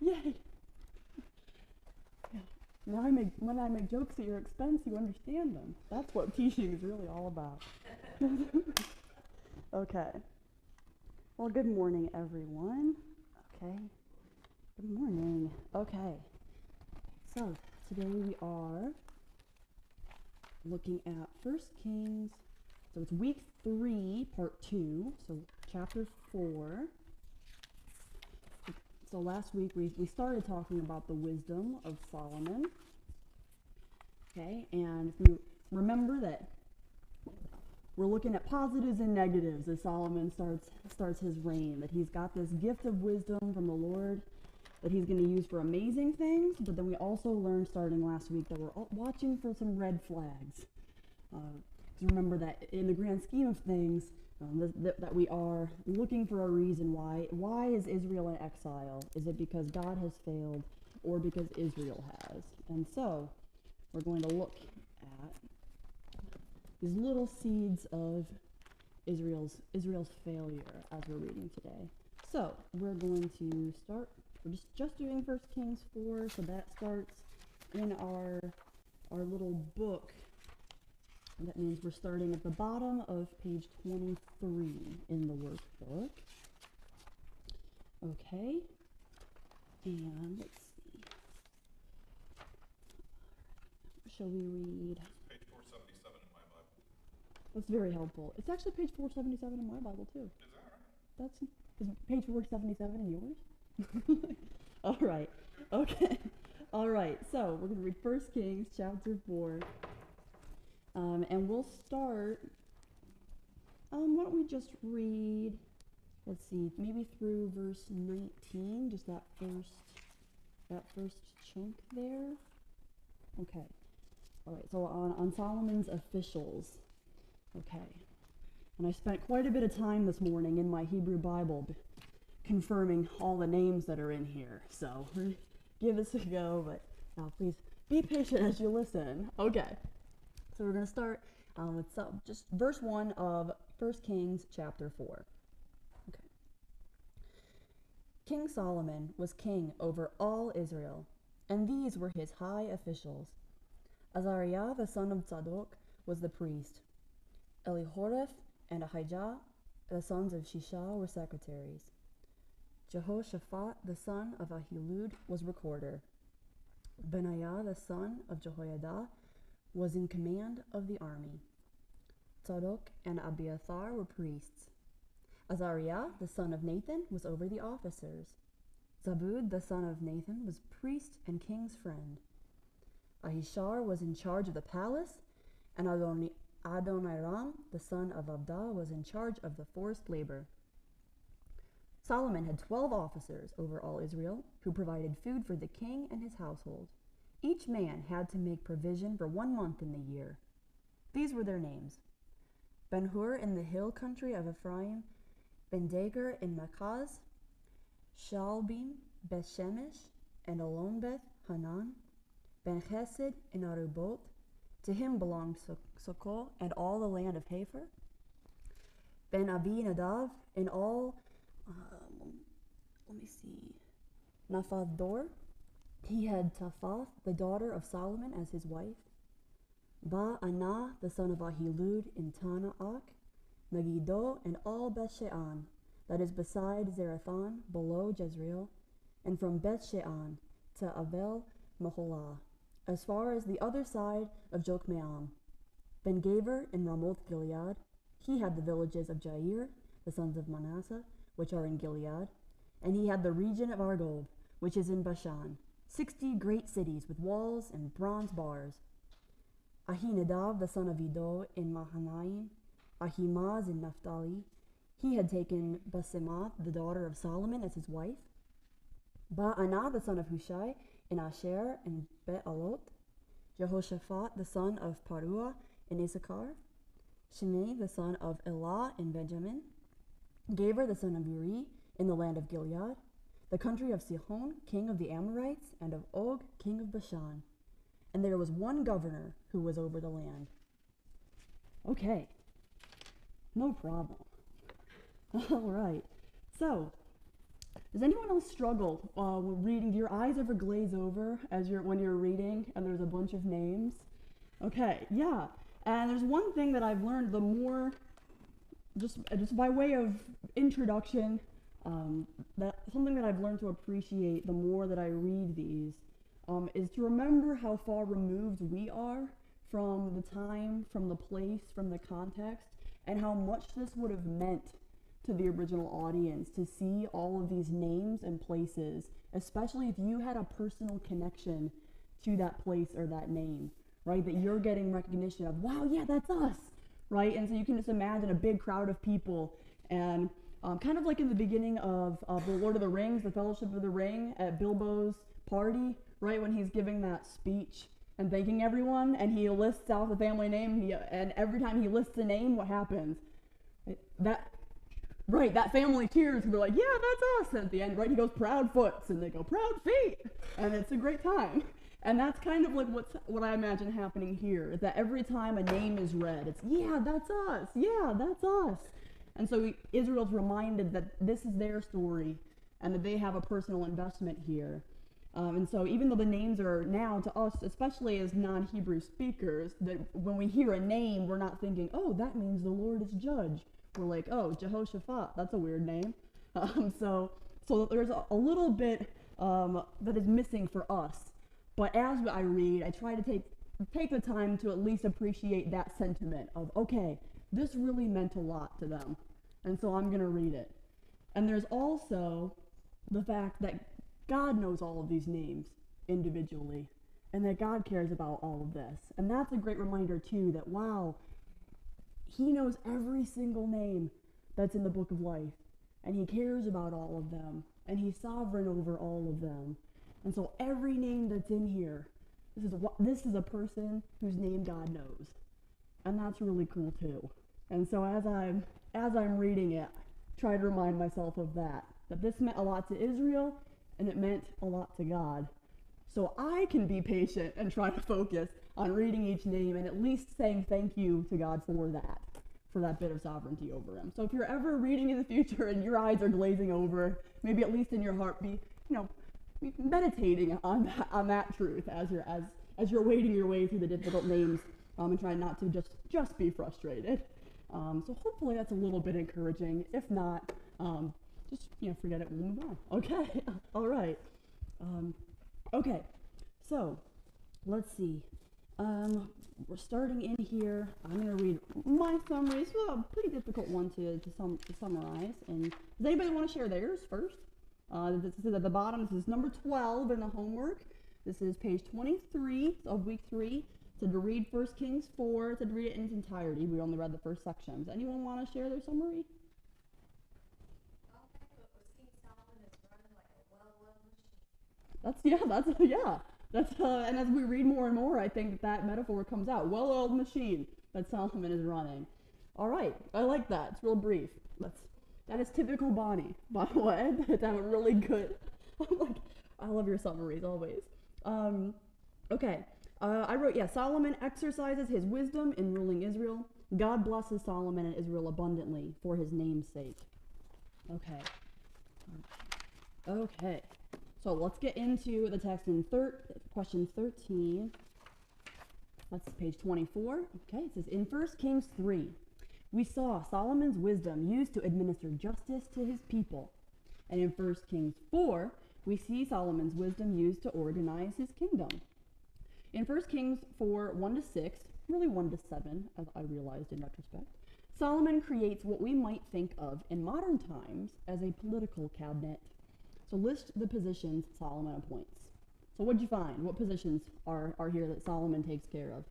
Yay! Yeah. When I make jokes at your expense, you understand them. That's what teaching is really all about. Okay. Well, good morning, everyone. Okay. Good morning. Okay. So today we are looking at First Kings. So it's week 3, part 2. So chapter 4. So last week we started talking about the wisdom of Solomon. Okay, and if you remember that we're looking at positives and negatives as Solomon starts his reign, that he's got this gift of wisdom from the Lord that he's going to use for amazing things, but then we also learned starting last week that we're watching for some red flags. Remember that in the grand scheme of things, that we are looking for a reason why. Why is Israel in exile? Is it because God has failed or because Israel has? And so we're going to look at these little seeds of Israel's failure as we're reading today. So we're going to start. We're just doing 1 Kings 4, so that starts in our little book. That means we're starting at the bottom of page 23 in the workbook. Okay, and let's see. Shall we read? Page 477 in my Bible. That's very helpful. It's actually page 477 in my Bible too. Is that right? Is page 477 in yours? All right. Okay. All right. So we're going to read 1 Kings chapter 4. And we'll start, why don't we just read, let's see, maybe through verse 19, just that first chunk there. Okay. All right, so on Solomon's officials. Okay. And I spent quite a bit of time this morning in my Hebrew Bible confirming all the names that are in here. So give this a go, but now please be patient as you listen. Okay. So we're going to start with just verse 1 of 1 Kings chapter 4. Okay. King Solomon was king over all Israel, and these were his high officials. Azariah, the son of Zadok, was the priest. Elihoreph and Ahijah, the sons of Shisha, were secretaries. Jehoshaphat, the son of Ahilud, was recorder. Benaiah, the son of Jehoiada, was in command of the army. Zadok and Abiathar were priests. Azariah, the son of Nathan, was over the officers. Zabud, the son of Nathan, was priest and king's friend. Ahishar was in charge of the palace, and Adoniram, the son of Abda, was in charge of the forced labor. Solomon had 12 officers over all Israel, who provided food for the king and his household. Each man had to make provision for 1 month in the year. These were their names: Ben-Hur in the hill country of Ephraim, Ben-Dagur in Makaz, Shaalbim, Beth-Shemesh, and Elon-Beth Hanan, Ben-Chesed in Arubot. To him belonged Sokol and all the land of Hepher. Ben-Abi-Nadav in all, Naphath Dor. He had Taphath, the daughter of Solomon, as his wife. Ba-Anah, the son of Ahilud, in Tana'ach. Megiddo, and all Beth-Shean, that is beside Zarethan, below Jezreel, and from Beth-Shean to Abel-Meholah, as far as the other side of Jokmeam. Ben-Gaber in Ramoth-Gilead. He had the villages of Jair, the sons of Manasseh, which are in Gilead, and he had the region of Argob, which is in Bashan, 60 great cities with walls and bronze bars. Ahinadav, the son of Iddo, in Mahanaim. Ahimaaz in Naphtali. He had taken Basemath, the daughter of Solomon, as his wife. Ba-Anah, the son of Hushai, in Asher and Bet-Alot. Jehoshaphat, the son of Paruah, in Issachar. Shimei, the son of Elah, in Benjamin. Geber, the son of Uri, in the land of Gilead, the country of Sihon, king of the Amorites, and of Og, king of Bashan. And there was one governor who was over the land. Okay, no problem. All right, so Does anyone else struggle with reading? Do your eyes ever glaze over when you're reading and there's a bunch of names? Okay, yeah. And there's one thing that I've learned, the more, just by way of introduction, that something that I've learned to appreciate the more that I read these, is to remember how far removed we are from the time, from the place, from the context, and how much this would have meant to the original audience to see all of these names and places, especially if you had a personal connection to that place or that name, right? That you're getting recognition of, wow, yeah, that's us, right? And so you can just imagine a big crowd of people, and kind of like in the beginning of The Lord of the Rings, the Fellowship of the Ring, at Bilbo's party, right, when he's giving that speech and thanking everyone, and he lists out the family name, and every time he lists a name, what happens? That family cheers, and we're like, yeah, that's us. And at the end, right, he goes, Proudfoots, and they go, Proud Feet, and it's a great time. And that's kind of like what I imagine happening here, is that every time a name is read, it's, yeah, that's us, yeah, that's us. And so Israel's reminded that this is their story, and that they have a personal investment here. And so even though the names are now to us, especially as non-Hebrew speakers, that when we hear a name, we're not thinking, oh, that means the Lord is judge. We're like, oh, Jehoshaphat, that's a weird name. So there's a little bit that is missing for us. But as I read, I try to take the time to at least appreciate that sentiment of, okay, this really meant a lot to them, and so I'm going to read it. And there's also the fact that God knows all of these names individually, and that God cares about all of this. And that's a great reminder, too, that, wow, he knows every single name that's in the book of life, and he cares about all of them, and he's sovereign over all of them. And so every name that's in here, this is a person whose name God knows, and that's really cool too. And so as I'm reading it, try to remind myself of that this meant a lot to Israel, and it meant a lot to God. So I can be patient and try to focus on reading each name and at least saying thank you to God for that bit of sovereignty over him. So if you're ever reading in the future and your eyes are glazing over, maybe at least in your heart be meditating on that truth as you're wading your way through the difficult names, and trying not to just be frustrated. So hopefully that's a little bit encouraging. If not, just forget it and we'll move on. Okay, all right. Okay, so let's see. We're starting in here. I'm going to read my summary. It's a pretty difficult one to summarize. And does anybody want to share theirs first? This is at the bottom. This is number 12 in the homework. This is page 23 of week 3. So to read 1 Kings 4, to read it in its entirety. We only read the first section. Does anyone want to share their summary? And as we read more and more, I think that metaphor comes out. Well-oiled machine that Solomon is running. All right, I like that. It's real brief. That is typical Bonnie, by the way. To have a really good. I love your summaries always. Okay, I wrote, Solomon exercises his wisdom in ruling Israel. God blesses Solomon and Israel abundantly for his name's sake. Okay. So let's get into the text in question 13. That's page 24. Okay, it says, in 1 Kings 3, we saw Solomon's wisdom used to administer justice to his people. And in 1 Kings 4, we see Solomon's wisdom used to organize his kingdom. In 1 Kings 4, 1-6, really 1-7, as I realized in retrospect, Solomon creates what we might think of in modern times as a political cabinet. So list the positions Solomon appoints. So what'd you find? What positions are here that Solomon takes care of?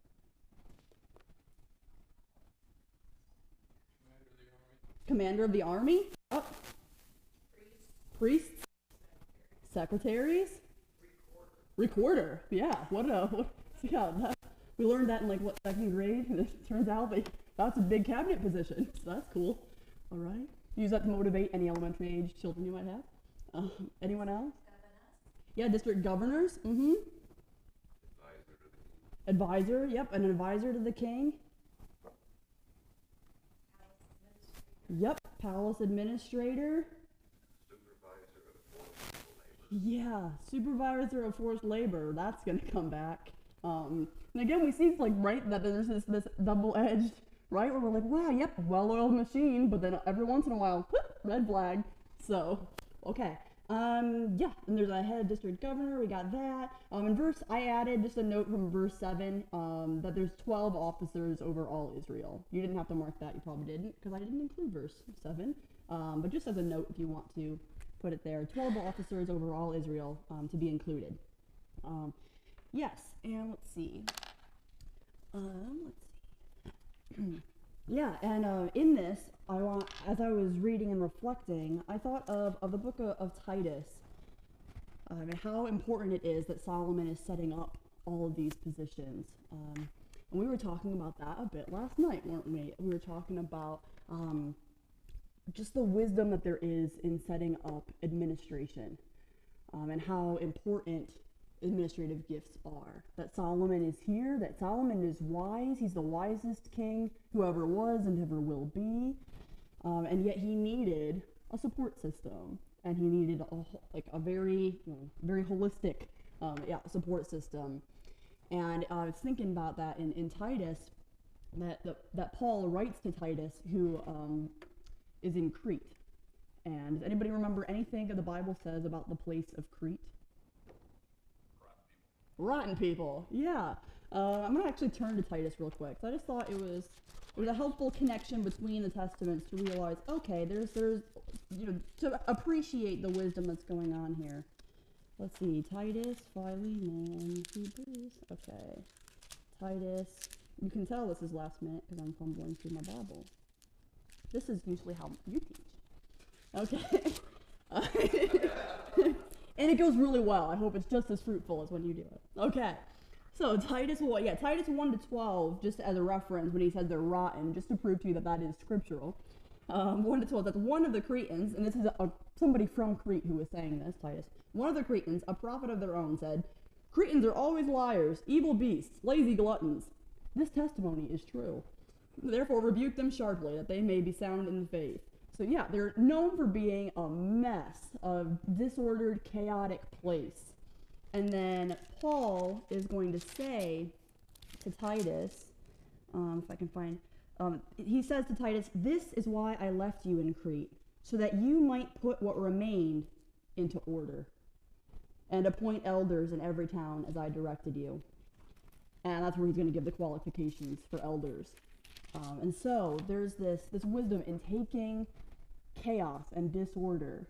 Commander of the army? Oh. Priests? Secretaries? Recorder. Yeah. We learned that in second grade, and it turns out that's a big cabinet position. So that's cool. All right. Use that to motivate any elementary age children you might have. Anyone else? Yeah, district governors. Mm-hmm. Advisor, yep, an advisor to the king. Yep, palace administrator. Yeah, supervisor of forced labor, that's gonna come back. And again, we see like right that there's this double-edged, right, where we're like, wow, yep, well-oiled machine, but then every once in a while, whoop, red flag. So, okay. Yeah, and there's a head district governor, we got that. I added just a note from verse 7, that there's 12 officers over all Israel. You didn't have to mark that, you probably didn't, because I didn't include verse 7. But just as a note, if you want to put it there, 12 officers over all Israel, to be included. Yes, and let's see. Yeah, and in this, as I was reading and reflecting, I thought of the book of Titus, and how important it is that Solomon is setting up all of these positions. And we were talking about that a bit last night, weren't we? We were talking about just the wisdom that there is in setting up administration, and how important administrative gifts are. That Solomon is here, that Solomon is wise, he's the wisest king who ever was and ever will be, and yet he needed a support system, and he needed a very, very holistic support system. And I was thinking about that in Titus, that Paul writes to Titus, who is in Crete. And does anybody remember anything that the Bible says about the place of Crete? Rotten people, yeah. I'm gonna actually turn to Titus real quick. So I just thought it was a helpful connection between the testaments to realize, okay, there's to appreciate the wisdom that's going on here. Let's see, Titus, Philemon, Hebrews. Okay, Titus. You can tell this is last minute because I'm fumbling through my Bible. This is usually how you teach. Okay. And it goes really well. I hope it's just as fruitful as when you do it. Okay. So Titus 1 to 12, just as a reference when he says they're rotten, just to prove to you that is scriptural. 1 to 12, that's one of the Cretans, and this is somebody from Crete who was saying this, Titus. One of the Cretans, a prophet of their own, said, "Cretans are always liars, evil beasts, lazy gluttons. This testimony is true. Therefore rebuke them sharply, that they may be sound in the faith." So yeah, they're known for being a mess, a disordered, chaotic place. And then Paul is going to say to Titus, if I can find, he says to Titus, "This is why I left you in Crete, so that you might put what remained into order, and appoint elders in every town as I directed you." And that's where he's going to give the qualifications for elders. And so there's this wisdom in taking chaos and disorder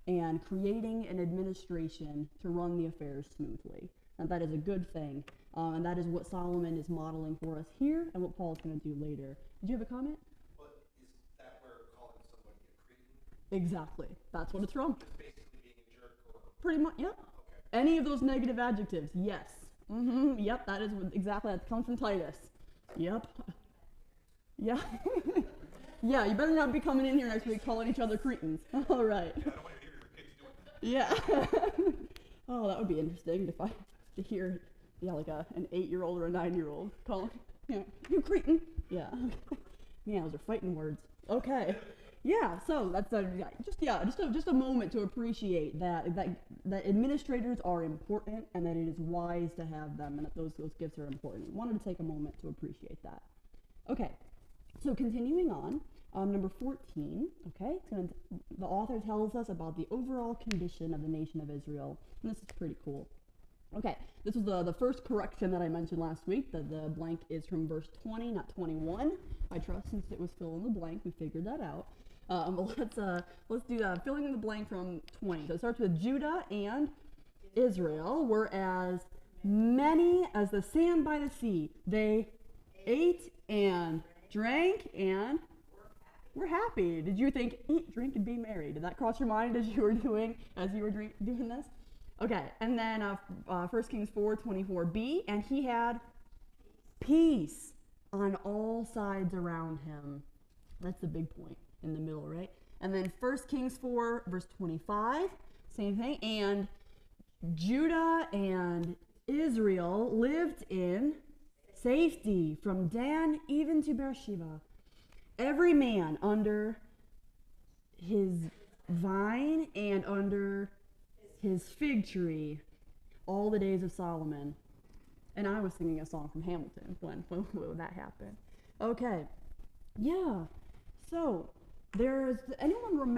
and creating an administration to run the affairs smoothly. And that is a good thing. And that is what Solomon is modeling for us here and what Paul's going to do later. Did you have a comment? Well, is that where calling somebody a Cretan? Exactly. That's what it's from. It's basically being a jerk or... Pretty much, yep. Okay. Any of those negative adjectives, yes. Yep, that is exactly, that comes from Titus. Yep. Yeah. Yeah, you better not be coming in here next week calling each other Cretans. All right. Yeah, I don't want to hear your kids doing that. Yeah. Oh, that would be interesting to hear, like an 8-year-old or a 9-year-old calling, you Cretan. Yeah. Yeah, those are fighting words. Okay. Yeah, so that's just a moment to appreciate that administrators are important and that it is wise to have them and that those gifts are important. Wanted to take a moment to appreciate that. Okay. So continuing on, number 14, okay, the author tells us about the overall condition of the nation of Israel, and this is pretty cool. Okay, this was the first correction that I mentioned last week, that the blank is from verse 20, not 21. I trust since it was fill in the blank, we figured that out. But let's do filling in the blank from 20. So it starts with Judah and Israel were as many as the sand by the sea. They ate and drank and were happy. Did you think eat, drink, and be merry? Did that cross your mind as you were doing doing this? Okay, and then 1 Kings 4:24b, and he had peace on all sides around him. That's the big point in the middle, right? And then 1 Kings 4 verse 25, same thing. And Judah and Israel lived in safety from Dan even to Beersheba, every man under his vine and under his fig tree, all the days of Solomon. And I was singing a song from Hamilton when that happened. Okay, yeah. So, anyone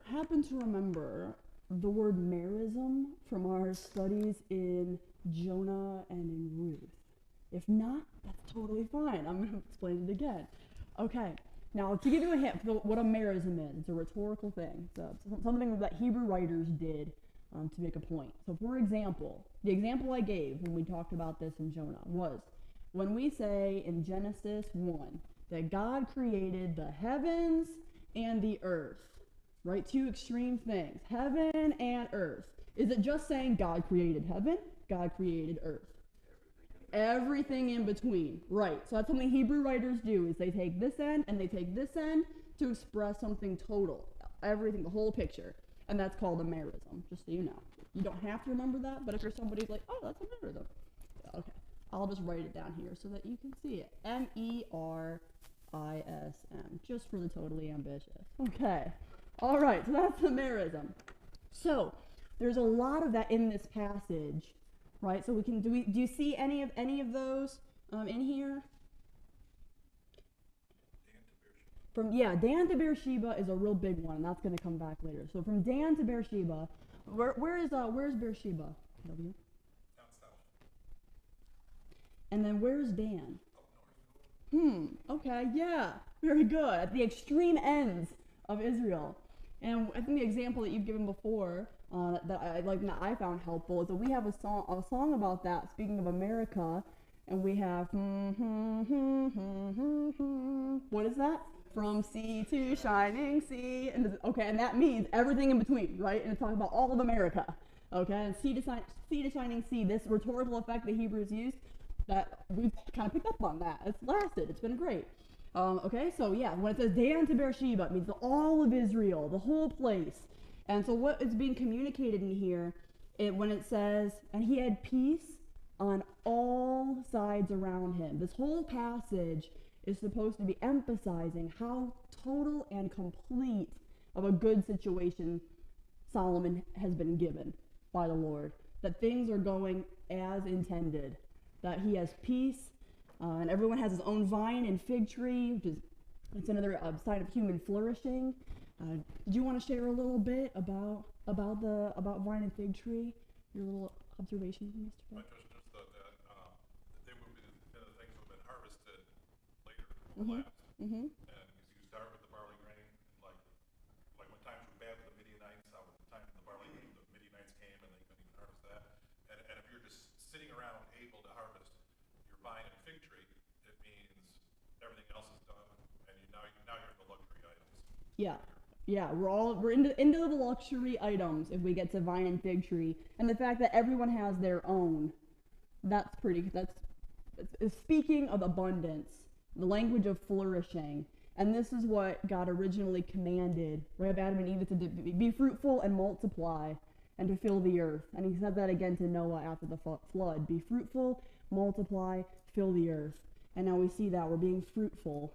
happen to remember the word merism from our studies in Jonah and in Ruth? If not, that's totally fine. I'm going to explain it again. Okay, now to give you a hint for what a merism is, it's a rhetorical thing. So it's something that Hebrew writers did to make a point. So for example, the example I gave when we talked about this in Jonah was when we say in Genesis 1 that God created the heavens and the earth, right? Two extreme things, heaven and earth. Is it just saying God created heaven, God created earth? Everything in between, right? So that's something Hebrew writers do, is they take this end and they take this end to express something total, everything, the whole picture. And that's called a merism, just so you know. You don't have to remember that, but if you're somebody like, oh, that's a merism. Okay, I'll just write it down here so that you can see it. Merism, just for the totally ambitious. Okay, all right, so that's the merism. So there's a lot of that in this passage, right? So do you see any of those in here? Dan to Beersheba is a real big one, and that's going to come back later. So from Dan to Beersheba, where's Beersheba? W. Down south. And then where's Dan? Up north. Okay, yeah, very good. At the extreme ends of Israel. And I think the example that you've given before that I found helpful is that we have a song about that, speaking of America, and we have what is that? From sea to shining sea, and that means everything in between, right? And it's talking about all of America, okay? And sea to shining sea, this rhetorical effect that Hebrews used, that we've kind of picked up on that. It's lasted. It's been great. Okay, so yeah, when it says Dan to Beersheba, it means all of Israel, the whole place. And so what is being communicated in here, when it says, and he had peace on all sides around him. This whole passage is supposed to be emphasizing how total and complete of a good situation Solomon has been given by the Lord. That things are going as intended. That he has peace, and everyone has his own vine and fig tree, it's another sign of human flourishing. Did you want to share a little bit about vine and fig tree? Your little observations, Mr. Fred? Just thought that they would be the things that have been harvested later, last. And you start with the barley grain, like when times were bad with the Midianites, how at the time the Midianites came and they couldn't even harvest that. And if you're just sitting around able to harvest your vine and fig tree, it means everything else is done, and now you're in the luxury items. Yeah, we're into the luxury items if we get to vine and fig tree, and the fact that everyone has their own. That's speaking of abundance, the language of flourishing, and this is what God originally commanded, right, Adam and Eve, to be fruitful and multiply, and to fill the earth. And he said that again to Noah after the flood: be fruitful, multiply, fill the earth. And now we see that we're being fruitful,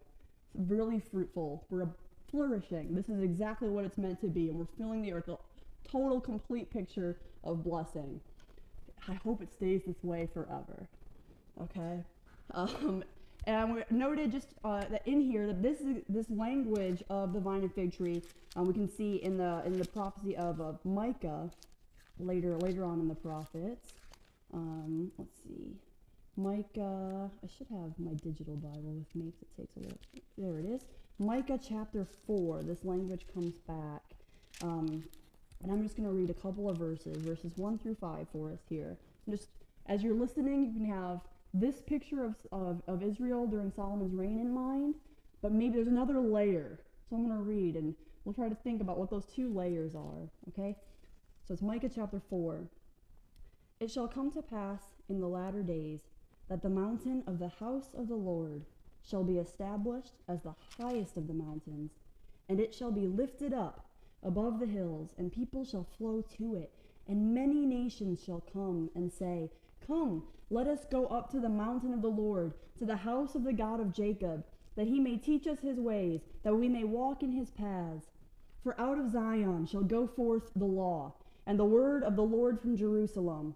really fruitful. We're flourishing. This is exactly what it's meant to be, and we're filling the earth. A total, complete picture of blessing. I hope it stays this way forever. Okay. And we noted just that in here that this language of the vine and fig tree we can see in the prophecy of Micah later on in the prophets. Let's see, Micah. I should have my digital Bible with me because it takes a little. There it is. Micah chapter 4. This language comes back, and I'm just going to read a couple of verses 1 through 5 for us here. Just as you're listening, you can have this picture of Israel during Solomon's reign in mind, but maybe there's another layer. So I'm going to read, and we'll try to think about what those two layers are, okay? So it's Micah chapter 4. It shall come to pass in the latter days that the mountain of the house of the Lord shall be established as the highest of the mountains, and it shall be lifted up above the hills, and people shall flow to it, and many nations shall come and say, Come, let us go up to the mountain of the Lord, to the house of the God of Jacob, that he may teach us his ways, that we may walk in his paths. For out of Zion shall go forth the law, and the word of the Lord from Jerusalem.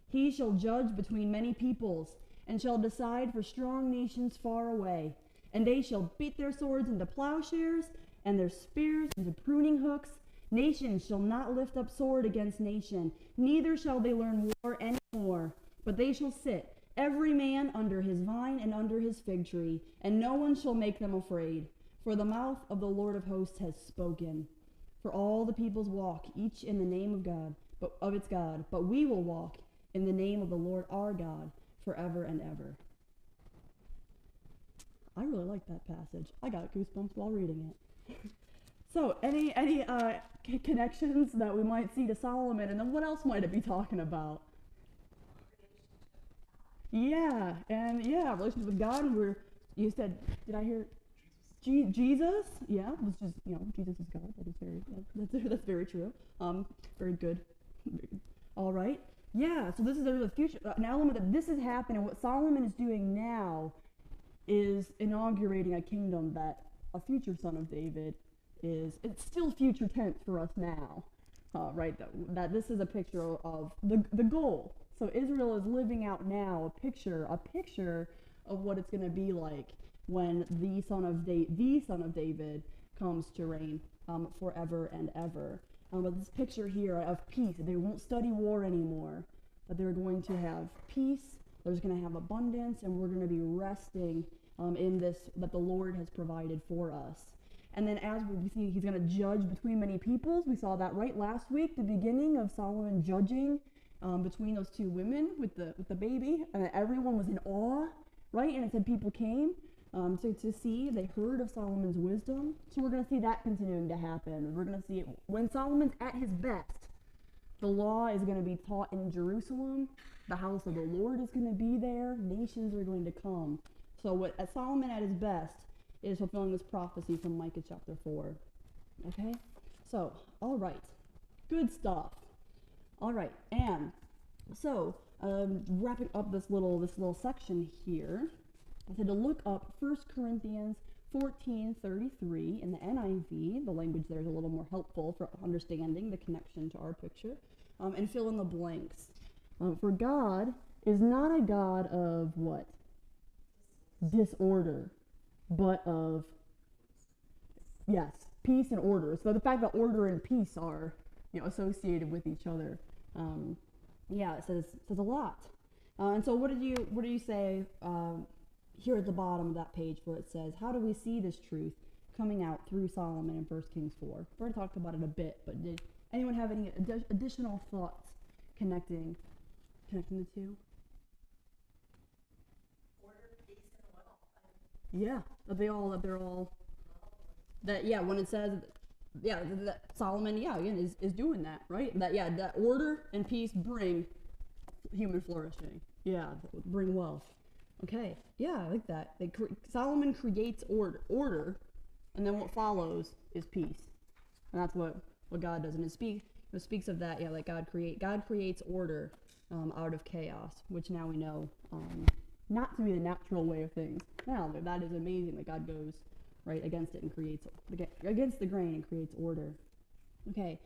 He shall judge between many peoples, and shall decide for strong nations far away. And they shall beat their swords into plowshares, and their spears into pruning hooks. Nation shall not lift up sword against nation, neither shall they learn war any more. But they shall sit, every man under his vine and under his fig tree, and no one shall make them afraid. For the mouth of the Lord of hosts has spoken. For all the peoples walk, each in the name of God, but of its God. But we will walk in the name of the Lord our God forever and ever. I really like that passage. I got goosebumps while reading it. So, any connections that we might see to Solomon, and then what else might it be talking about? Yeah, and yeah, relationship with God. And you said, did I hear Jesus? Yeah, was just Jesus is God. That is that's very true. Very good. All right. Yeah. So this is the future, an element that this is happening. What Solomon is doing now is inaugurating a kingdom that a future son of David is. It's still future tense for us now, right? That this is a picture of the goal. So Israel is living out now a picture of what it's going to be like when the son of David comes to reign forever and ever. But this picture here of peace, they won't study war anymore, but they're going to have peace, there's going to have abundance, and we're going to be resting in this that the Lord has provided for us. And then as we see, he's going to judge between many peoples. We saw that right last week, the beginning of Solomon judging between those two women with the baby, and everyone was in awe, right? And it said people came to see, they heard of Solomon's wisdom. So we're going to see that continuing to happen. We're going to see it when Solomon's at his best. The law is going to be taught in Jerusalem. The house of the Lord is going to be there. Nations are going to come. So Solomon at his best is fulfilling this prophecy from Micah chapter 4. Okay? So, all right. Good stuff. All right, and so wrapping up this little section here, I said to look up 1 Corinthians 14:33 in the NIV. The language there is a little more helpful for understanding the connection to our picture, and fill in the blanks. For God is not a God of what? Disorder, but of, yes, peace and order. So the fact that order and peace are associated with each other. Yeah, it says a lot. And so what do you say here at the bottom of that page where it says, how do we see this truth coming out through Solomon in 1 Kings 4? We've already talked about it a bit, but did anyone have any additional thoughts connecting the two? Order, peace, and wealth. Yeah, when it says that Solomon, again, is doing that, right? That order and peace bring human flourishing. Yeah, bring wealth. Okay, yeah, I like that. Solomon creates order, and then what follows is peace. And that's what God does. And it speaks of that, like God creates order out of chaos, which now we know not to be the natural way of things. Now, that is amazing that God goes right against it and creates against the grain and creates order. Okay,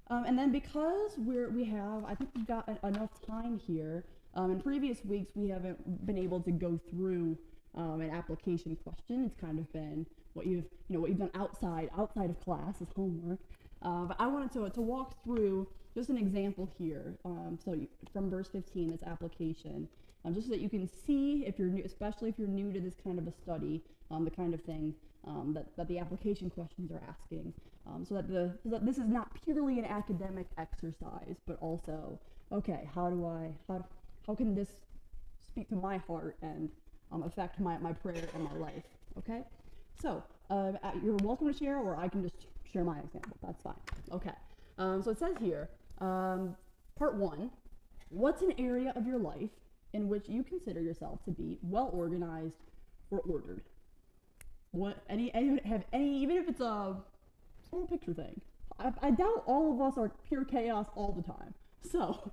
and then because I think we've got enough time here. In previous weeks we haven't been able to go through an application question. It's kind of been what you've done outside of class as homework. But I wanted to walk through just an example here. From verse 15, this application, just so that you can see especially if you're new to this kind of a study, the kind of thing that the application questions are asking, so that this is not purely an academic exercise, but also, okay, how can this speak to my heart and affect my prayer and my life? Okay, so you're welcome to share, or I can just share my example. That's fine. Okay, so it says here, part 1, what's an area of your life in which you consider yourself to be well organized or ordered? Anyone have any, even if it's a small picture thing? I doubt all of us are pure chaos all the time. So,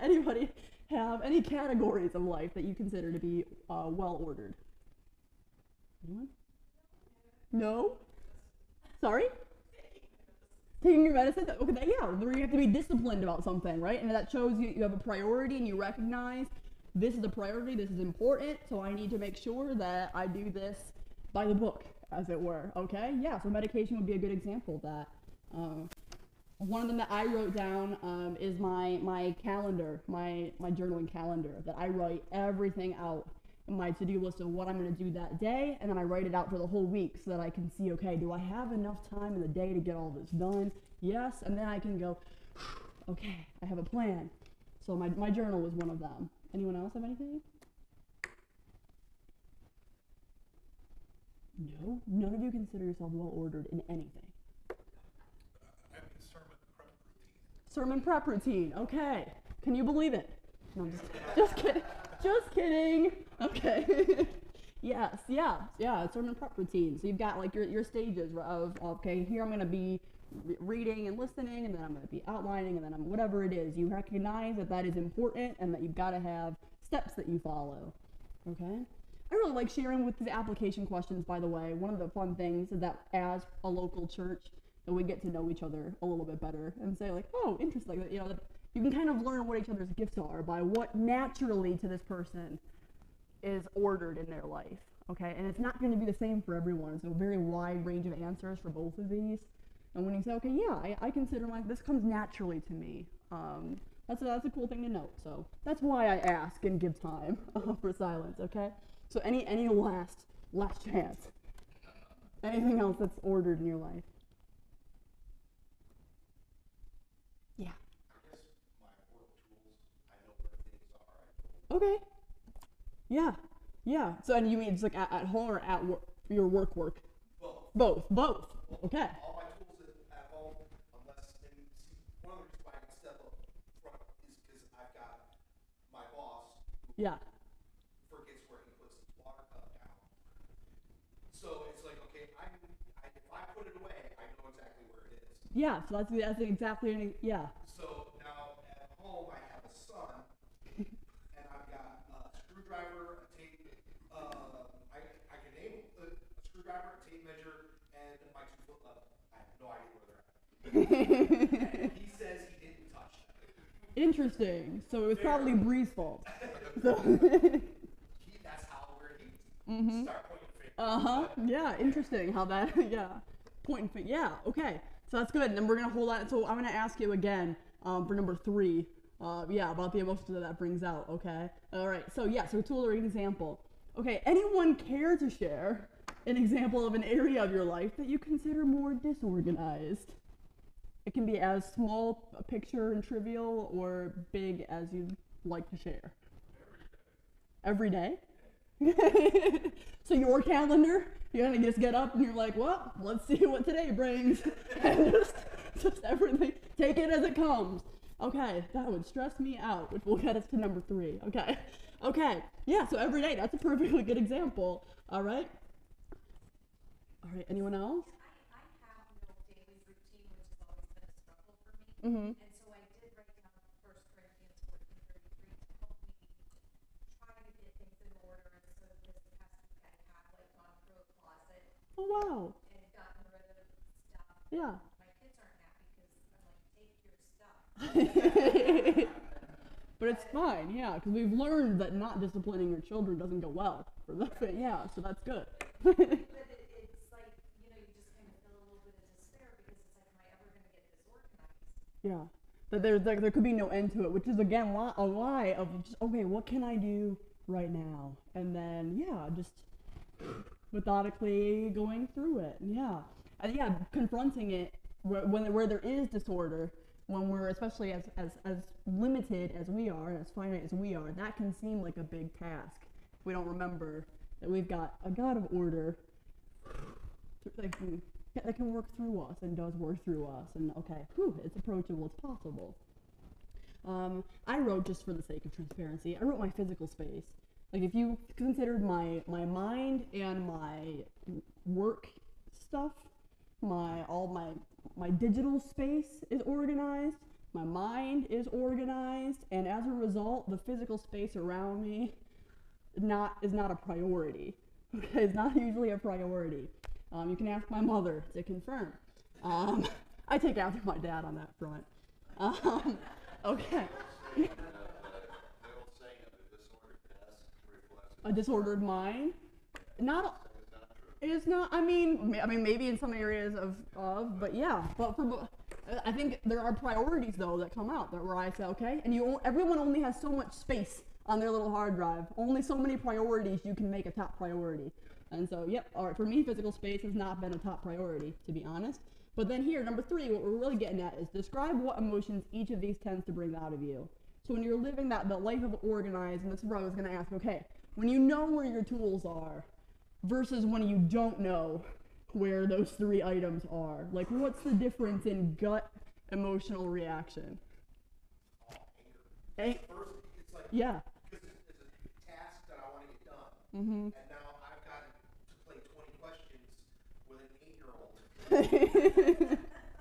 anybody have any categories of life that you consider to be well ordered? Anyone? No? Sorry? Taking your medicine, okay, yeah, where you have to be disciplined about something, right? And that shows you have a priority and you recognize this is a priority, this is important, so I need to make sure that I do this by the book, as it were, okay? Yeah, so medication would be a good example of that. One of them that I wrote down is my calendar, my journaling calendar, that I write everything out in my to-do list of what I'm going to do that day, and then I write it out for the whole week so that I can see, okay, do I have enough time in the day to get all this done? Yes, and then I can go, okay, I have a plan. So my journal was one of them. Anyone else have anything? No? None of you consider yourself well-ordered in anything. I mean, sermon prep routine. Sermon prep routine, okay. Can you believe it? No, I'm just kidding. Just kidding. Okay. Yes, yeah, sermon prep routine. So you've got like your stages of, okay, here I'm going to be reading and listening, and then I'm going to be outlining, and then whatever it is. You recognize that is important and that you've got to have steps that you follow. Okay? I really like sharing with the application questions, by the way. One of the fun things is that as a local church, that we get to know each other a little bit better and say like, oh, interesting, that, you know, that you can kind of learn what each other's gifts are by what naturally to this person is ordered in their life, okay? And it's not going to be the same for everyone. It's a very wide range of answers for both of these. And when you say, okay, yeah, I consider this comes naturally to me. That's a cool thing to note. So that's why I ask and give time for silence, okay? So any last chance? Anything else that's ordered in your life? Yeah. I guess my work tools, I know where things are. Okay. Yeah. So, and you mean it's like at home or at work, your work? Both. Okay. All my tools at home, unless, and see, one of the reasons why I can step up front is because I've got my boss who Yeah. forgets where he puts his water cup down. So it's like, okay, if I put it away, I know exactly where it is. Yeah. So that's exactly yeah. So now at home, I have a son, and I've got a screwdriver, a tape, I can name a screwdriver, a tape measure, and my 2-foot level. I have no idea where they're at. And he says he didn't touch them. Interesting. So it was probably Bree's fault. So That's how where he start pointing fingers. Yeah. Interesting how that. Yeah. Point and finger. Yeah. Okay. So that's good. And then we're gonna hold on. So I'm gonna ask you again for number 3. Yeah, about the emotions that brings out. Okay. All right. So yeah. So tool or example. Okay. Anyone care to share an example of an area of your life that you consider more disorganized? It can be as small a picture and trivial or big as you'd like to share. Every day? So your calendar, you're gonna just get up and you're like, well, let's see what today brings. And just everything, take it as it comes. Okay, that would stress me out, which will get us to number 3. Okay, yeah, so every day, that's a perfectly good example. All right, anyone else? I have no daily routine, which has always been a struggle for me. And so I did write down 1 Corinthians 14:33 to help me try to get things in order. And so this past week I have like gone through a closet Oh, wow. and gotten rid of stuff. Yeah. My kids aren't happy because I'm like, take your stuff. But it's fine, yeah, because we've learned that not disciplining your children doesn't go well for them. Yeah, so that's good. But it's like, you know, you just kind of feel a little bit of despair because it's like, am I ever going to get disorganized? Yeah, that there could be no end to it, which is again a lie of just, okay, what can I do right now? And then yeah, just methodically going through it. Yeah, and yeah, confronting it where there is disorder, when we're especially as limited as we are, as finite as we are, that can seem like a big task. We don't remember that we've got a God of order that can work through us and does work through us. And okay, it's approachable, it's possible. I wrote, just for the sake of transparency, I wrote my physical space. Like if you considered my mind and my work stuff, my digital space is organized, my mind is organized, and as a result, the physical space around me is not a priority. Okay, it's not usually a priority. You can ask my mother to confirm. I take after my dad on that front. Okay. The old saying of a disordered desk reflects A disordered mind. Not. is not true. It's not. I mean, maybe in some areas of, but yeah. But I think there are priorities though that come out that where I say, okay, and everyone only has so much space on their little hard drive. Only so many priorities you can make a top priority. And so, yep. All right. For me, physical space has not been a top priority, to be honest. But then here, number 3, what we're really getting at is describe what emotions each of these tends to bring out of you. So when you're living the life of organized, and this is where I was going to ask, okay, when you know where your tools are versus when you don't know where those 3 items are, like what's the difference in gut emotional reaction? First, it's like, Yeah. because it's a task that I want to get done. Mm-hmm. And now I've got to play 20 questions with an 8-year-old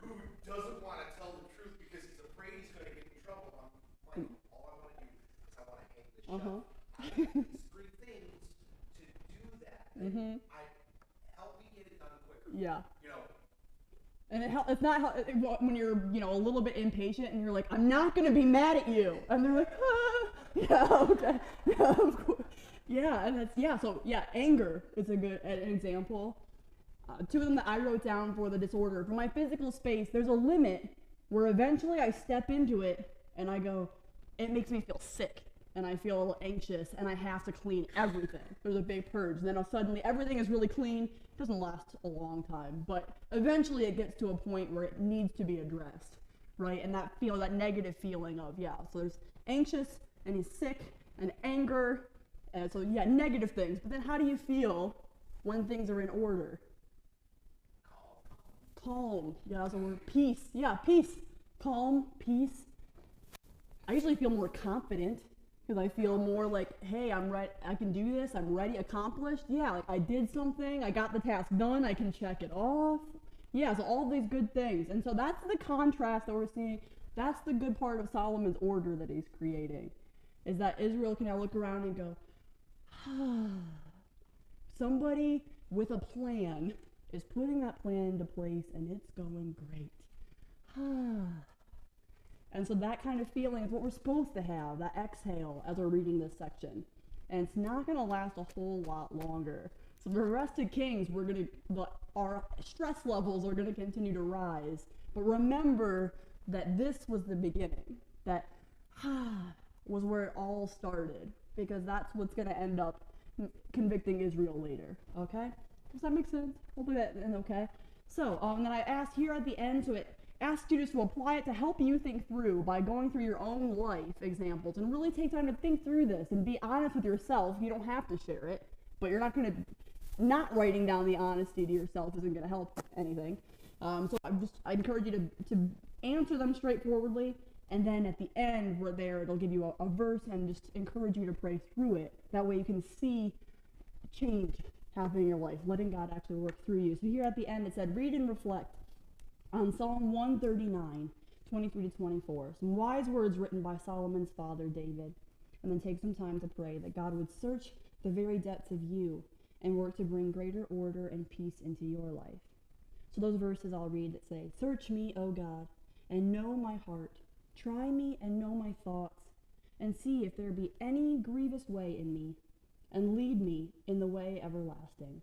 who doesn't want to tell the truth because he's afraid he's going to get in trouble. I'm like, all I want to do is I want to hang this Uh-huh. shut. I have these 3 things to do that. Mm-hmm. Help me get it done quicker. Yeah. You know, And it's not when you're, a little bit impatient and you're like, I'm not going to be mad at you. And they're like, ah. Yeah, okay. Yeah, of course. Yeah, and anger is a good an example. 2 of them that I wrote down for the disorder. For my physical space, there's a limit where eventually I step into it and I go, it makes me feel sick. And I feel a little anxious and I have to clean everything. There's a big purge. And then suddenly everything is really clean. It doesn't last a long time, but eventually it gets to a point where it needs to be addressed, right? And that negative feeling of, so there's anxious and he's sick and anger. And so, negative things. But then how do you feel when things are in order? Calm. Yeah, that's a word. Peace. Yeah, peace. Calm, peace. I usually feel more confident because I feel more like, hey, I'm right. I can do this. I'm ready, accomplished. Yeah, like I did something. I got the task done. I can check it off. Yeah, so all these good things. And so that's the contrast that we're seeing. That's the good part of Solomon's order that he's creating, is that Israel can now look around and go, somebody with a plan is putting that plan into place and it's going great. And so that kind of feeling is what we're supposed to have, that exhale as we're reading this section. And it's not going to last a whole lot longer. So the rest of Kings, our stress levels are going to continue to rise. But remember that this was the beginning. That was where it all started. Because that's what's going to end up convicting Israel later. Okay? Does that make sense? Hopefully that's okay. So, and then I asked here at the end, so it asked you just to apply it to help you think through by going through your own life examples and really take time to think through this and be honest with yourself. You don't have to share it, but you're not going to, not writing down the honesty to yourself isn't going to help anything. So I encourage you to answer them straightforwardly, and then at the end where it'll give you a verse and just encourage you to pray through it. That way you can see change happening in your life, letting God actually work through you. So here at the end it said, read and reflect on Psalm 139, 23 to 24. Some wise words written by Solomon's father, David. And then take some time to pray that God would search the very depths of you and work to bring greater order and peace into your life. So those verses I'll read that say, search me, O God, and know my heart. Try me and know my thoughts, and see if there be any grievous way in me, and lead me in the way everlasting.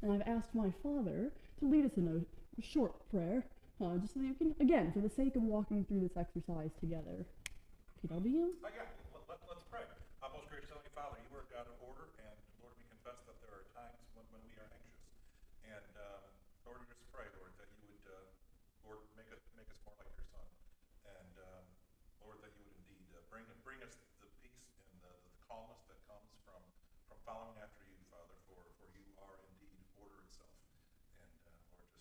And I've asked my father to lead us in a short prayer, just so that you can, again, for the sake of walking through this exercise together. PW? Let's pray. Most gracious Heavenly Father, you are a God of order, and Lord, we confess that there are times when we are anxious. And Lord, we just pray, Lord, that you would, Lord, make us more like your Son. And Lord, that you would indeed bring us the peace and the calmness that comes from following after you, Father, for you are indeed order itself. And Lord, just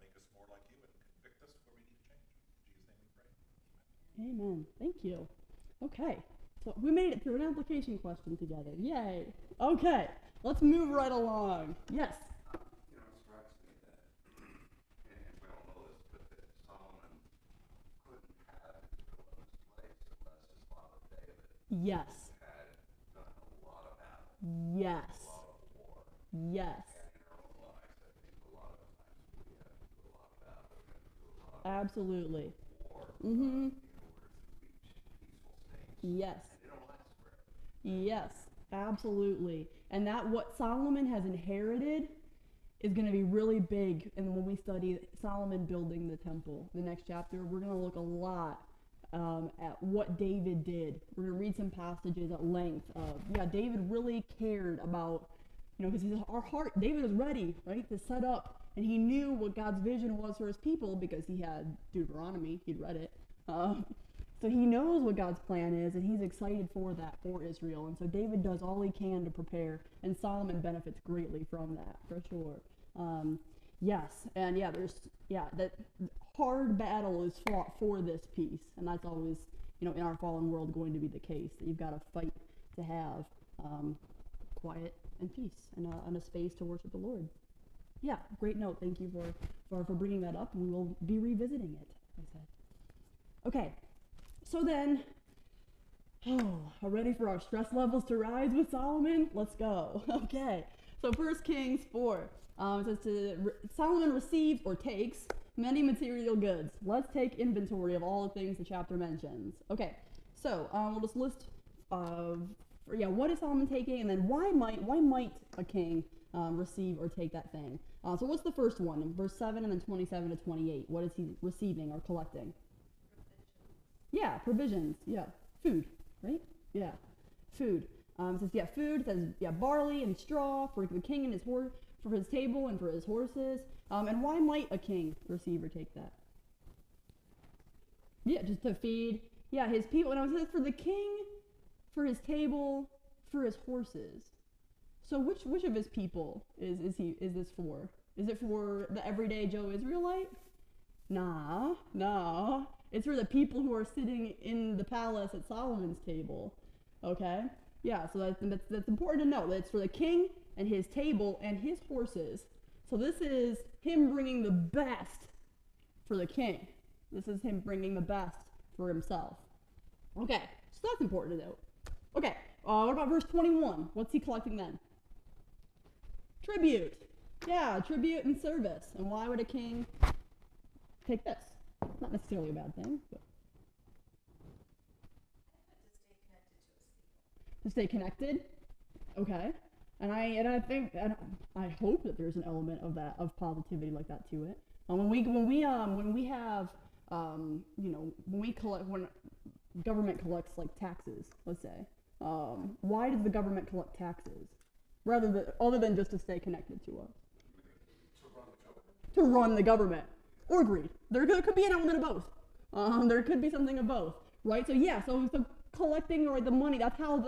make us more like you and convict us where we need to change. In Jesus' name we pray. Amen. Amen. Thank you. Okay. So we made it through an application question together. Yay. Okay. Let's move right along. Yes. You know, it strikes me that, and we all know this, but that Solomon couldn't have Israel in this place unless his father David Yes. had done a lot of battle, Yes. a lot of war. Yes. And in our own lives, I think a lot of times we have to do a lot of battle. absolutely. war, Mhm. in order to reach peaceful states. Yes. And they don't last forever. Yes, absolutely. And that what Solomon has inherited is going to be really big. And when we study Solomon building the temple, the next chapter, we're going to look a lot at what David did. We're going to read some passages at length of, yeah, David really cared about, because our heart, David was ready, right, to set up. And he knew what God's vision was for his people because he had Deuteronomy, he'd read it. So he knows what God's plan is, and he's excited for that, for Israel. And so David does all he can to prepare, and Solomon benefits greatly from that, for sure. Yes, and that hard battle is fought for this peace, and that's always, in our fallen world going to be the case, that you've got to fight to have quiet and peace and a space to worship the Lord. Yeah, great note. Thank you for bringing that up, and we will be revisiting it, I said. Okay. So then, are ready for our stress levels to rise with Solomon? Let's go. Okay. So 1 Kings 4. It says Solomon receives or takes many material goods. Let's take inventory of all the things the chapter mentions. Okay. So we'll just list what is Solomon taking, and then why might a king receive or take that thing? So what's the first one? In verse 7 and then 27 to 28. What is he receiving or collecting? Yeah, provisions. Yeah, food, right? Yeah, food. It says food. It says barley and straw for the king and for his table and for his horses. And why might a king receive or take that? Yeah, just to feed. Yeah, his people. And it says for the king, for his table, for his horses. So which of his people is this for? Is it for the everyday Joe Israelite? Nah. It's for the people who are sitting in the palace at Solomon's table. Okay? Yeah, so that's important to know. That it's for the king and his table and his horses. So this is him bringing the best for the king. This is him bringing the best for himself. Okay, so that's important to note. Okay, what about verse 21? What's he collecting then? Tribute. Yeah, tribute and service. And why would a king take this? Not necessarily a bad thing, but to stay connected. Okay, and I think, and I hope that there's an element of that, of positivity like that to it. When government collects like taxes, let's say, why does the government collect taxes other than just to stay connected to us? To run the government. Or greed. There could be an element of both. There could be something of both, right? So collecting or the money, that's how